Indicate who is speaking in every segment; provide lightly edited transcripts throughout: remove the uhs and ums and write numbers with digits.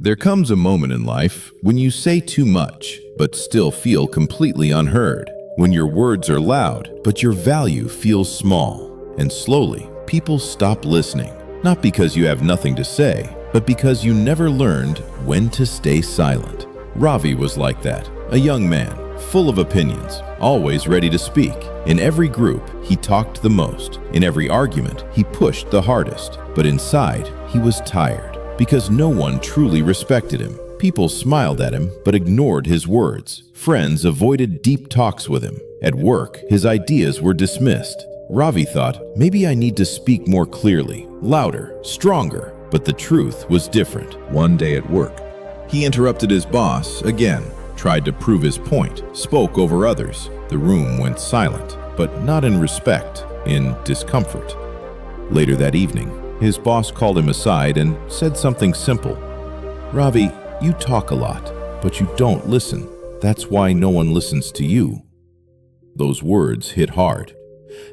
Speaker 1: There comes a moment in life when you say too much, but still feel completely unheard. When your words are loud, but your value feels small. And slowly, people stop listening. Not because you have nothing to say, but because you never learned when to stay silent. Ravi was like that, a young man, full of opinions, always ready to speak. In every group, he talked the most. In every argument, he pushed the hardest. But inside, he was tired, because no one truly respected him. People smiled at him, but ignored his words. Friends avoided deep talks with him. At work, his ideas were dismissed. Ravi thought, maybe I need to speak more clearly, louder, stronger. But the truth was different. One day at work, he interrupted his boss again, tried to prove his point, spoke over others. The room went silent, but not in respect, in discomfort. Later that evening, his boss called him aside and said something simple. Ravi, you talk a lot, but you don't listen. That's why no one listens to you. Those words hit hard.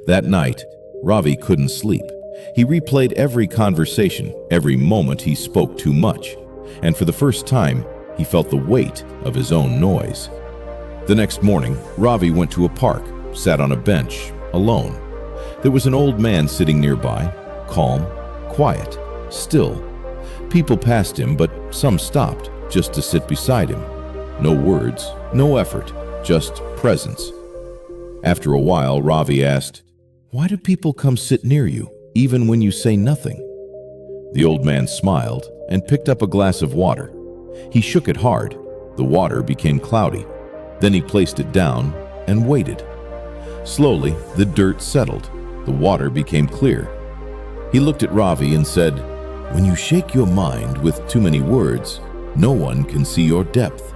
Speaker 1: That night, Ravi couldn't sleep. He replayed every conversation, every moment he spoke too much. And for the first time, he felt the weight of his own noise. The next morning, Ravi went to a park, sat on a bench, alone. There was an old man sitting nearby, calm, quiet, still. People passed him, but some stopped just to sit beside him. No words, no effort, just presence. After a while, Ravi asked, "Why do people come sit near you, even when you say nothing?" The old man smiled and picked up a glass of water. He shook it hard. The water became cloudy. Then he placed it down and waited. Slowly, the dirt settled. The water became clear. He looked at Ravi and said, "When you shake your mind with too many words, no one can see your depth.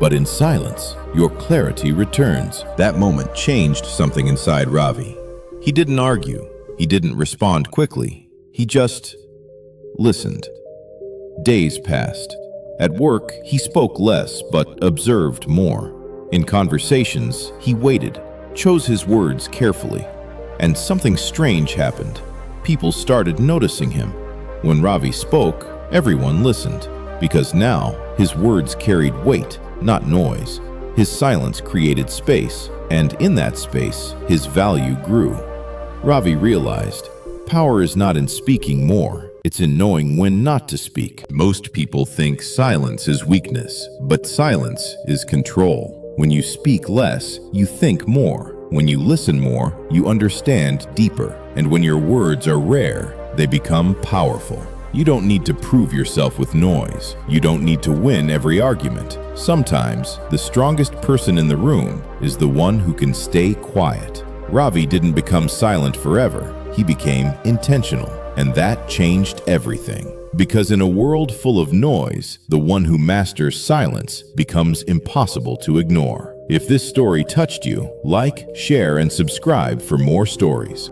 Speaker 1: But in silence, your clarity returns." That moment changed something inside Ravi. He didn't argue. He didn't respond quickly. He just listened. Days passed. At work, he spoke less but observed more. In conversations, he waited, chose his words carefully. And something strange happened. People started noticing him. When Ravi spoke, everyone listened, because now his words carried weight, not noise. His silence created space, and in that space, his value grew. Ravi realized, power is not in speaking more. It's in knowing when not to speak. Most people think silence is weakness, but silence is control. When you speak less, you think more. When you listen more, you understand deeper. And when your words are rare, they become powerful. You don't need to prove yourself with noise. You don't need to win every argument. Sometimes, the strongest person in the room is the one who can stay quiet. Ravi didn't become silent forever. He became intentional. And that changed everything. Because in a world full of noise, the one who masters silence becomes impossible to ignore. If this story touched you, like, share, and subscribe for more stories.